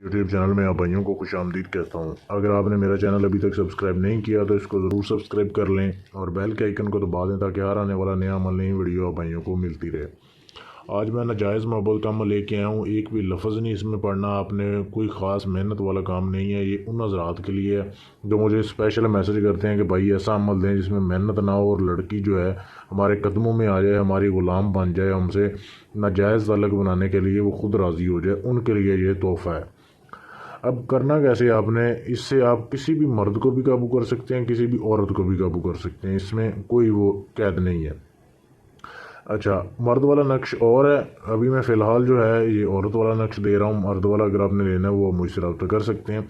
YouTube channel में आप भाइयों को खुश आमदीद कहता हूँ। अगर आपने मेरा चैनल अभी तक सब्सक्राइब नहीं किया तो इसको ज़रूर सब्सक्राइब कर लें और बेल के आइकन को दबा दें ताकि हर आने वाला नया अमल नई वीडियो आप भाइयों को मिलती रहे। आज मैं नाजायज़ मोहब्बत का अमल लेके आया हूँ। एक भी लफ्ज़ नहीं इसमें पढ़ना आपने, कोई ख़ास मेहनत वाला काम नहीं है। ये उन हज़रात के लिए है जो मुझे स्पेशल मैसेज करते हैं कि भाई ऐसा अमल दें जिसमें मेहनत ना हो और लड़की जो है हमारे कदमों में आ जाए, हमारी ग़ुलाम बन जाए, हमसे नाजायज़ ताल्लुक़ बनाने के लिए वो ख़ुद राज़ी हो जाए। उनके लिए ये तोहफ़ा है। अब करना कैसे आपने, इससे आप किसी भी मर्द को भी काबू कर सकते हैं, किसी भी औरत को भी काबू कर सकते हैं, इसमें कोई वो कैद नहीं है। अच्छा, मर्द वाला नक्श और है। अभी मैं फ़िलहाल जो है ये औरत वाला नक्श दे रहा हूँ। मर्द वाला अगर आपने लेना है वो मुझसे रब्ता कर सकते हैं।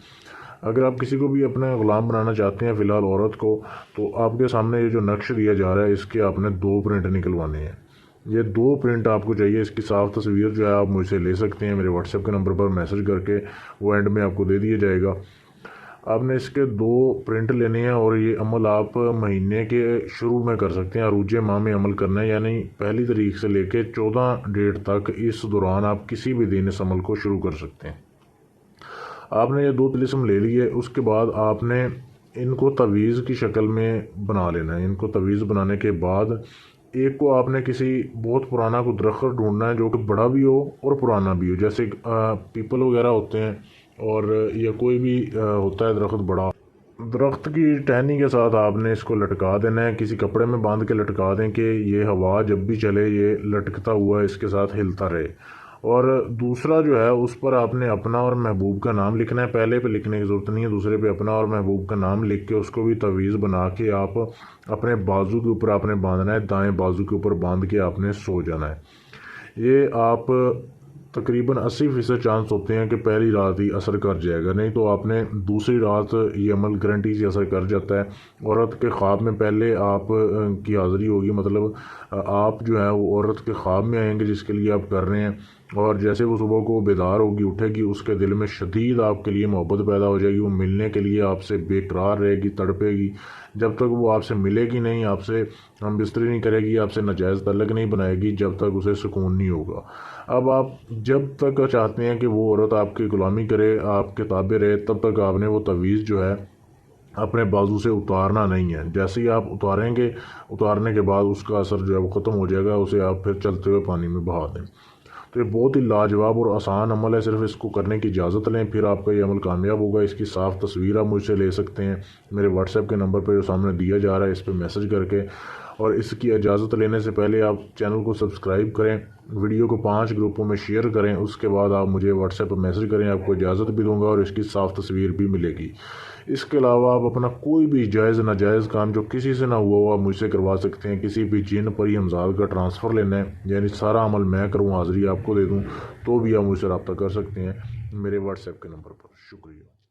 अगर आप किसी को भी अपना ग़ुलाम बनाना चाहते हैं, फ़िलहाल औरत को, तो आपके सामने ये जो नक्श दिया जा रहा है इसके आपने 2 प्रिंट निकलवाने हैं। ये 2 प्रिंट आपको चाहिए। इसकी साफ़ तस्वीर जो है आप मुझसे ले सकते हैं, मेरे व्हाट्सएप के नंबर पर मैसेज करके, वो एंड में आपको दे दिया जाएगा। आपने इसके 2 प्रिंट लेने हैं और ये अमल आप महीने के शुरू में कर सकते हैं। अरूज माह में अमल करना है, यानी पहली तारीख से लेके 14 डेट तक। इस दौरान आप किसी भी दिन इस अमल को शुरू कर सकते हैं। आपने ये 2 तिलिस्म ले लिए, उसके बाद आपने इनको तवीज़ की शक्ल में बना लेना है। इनको तवीज़ बनाने के बाद एक को आपने किसी बहुत पुराना को दरख्त ढूंढना है जो कि बड़ा भी हो और पुराना भी हो, जैसे पीपल वगैरह होते हैं, और या कोई भी होता है दरख्त बड़ा। दरख्त की टहनी के साथ आपने इसको लटका देना है, किसी कपड़े में बांध के लटका दें कि ये हवा जब भी चले ये लटकता हुआ इसके साथ हिलता रहे। और दूसरा जो है उस पर आपने अपना और महबूब का नाम लिखना है। पहले पे लिखने की ज़रूरत नहीं है, दूसरे पे अपना और महबूब का नाम लिख के उसको भी तवीज़ बना के आप अपने बाजू के ऊपर आपने बांधना है, दाएं बाजू के ऊपर बांध के आपने सो जाना है। ये आप तकरीबन 80% चांस होते हैं कि पहली रात ही असर कर जाएगा, नहीं तो आपने दूसरी रात ये अमल गारंटी से असर कर जाता है। औरत के ख्वाब में पहले आप की हाज़िरी होगी, मतलब आप जो है वो औरत के ख्वाब में आएंगे जिसके लिए आप कर रहे हैं, और जैसे वो सुबह को बेदार होगी, उठेगी, उसके दिल में शदीद आपके लिए मोहब्बत पैदा हो जाएगी। वो मिलने के लिए आपसे बेकरार रहेगी, तड़पेगी। जब तक वो आपसे मिलेगी नहीं, आपसे हम बिस्तरी नहीं करेगी, आपसे नाजायज़ ताल्लुक़ नहीं बनाएगी, जब तक उसे सुकून नहीं होगा। अब आप जब तक चाहते हैं कि वो औरत आपकी ग़ुलामी करे, आपके ताबे रहे, तब तक आपने वो तवीज़ जो है अपने बाजू से उतारना नहीं है। जैसे ही आप उतारेंगे, उतारने के बाद उसका असर जो है वो ख़त्म हो जाएगा, उसे आप फिर चलते हुए पानी में बहा दें। तो ये बहुत ही लाजवाब और आसान अमल है, सिर्फ इसको करने की इजाज़त लें, फिर आपका ये अमल कामयाब होगा। इसकी साफ़ तस्वीर आप मुझसे ले सकते हैं मेरे व्हाट्सएप के नंबर पर जो सामने दिया जा रहा है, इस पर मैसेज करके। और इसकी इजाज़त लेने से पहले आप चैनल को सब्सक्राइब करें, वीडियो को 5 ग्रुपों में शेयर करें, उसके बाद आप मुझे व्हाट्सएप पर मैसेज करें, आपको इजाज़त भी दूंगा और इसकी साफ़ तस्वीर भी मिलेगी। इसके अलावा आप अपना कोई भी जायज़ नाजायज़ काम जो किसी से ना हुआ हो आप मुझसे करवा सकते हैं। किसी भी जिन परी हमजाद का ट्रांसफ़र लेना है, यानी सारा अमल मैं करूँ, हाज़िरी आपको दे दूँ, तो भी आप मुझसे रब्ता कर सकते हैं मेरे व्हाट्सएप के नंबर पर। शुक्रिया।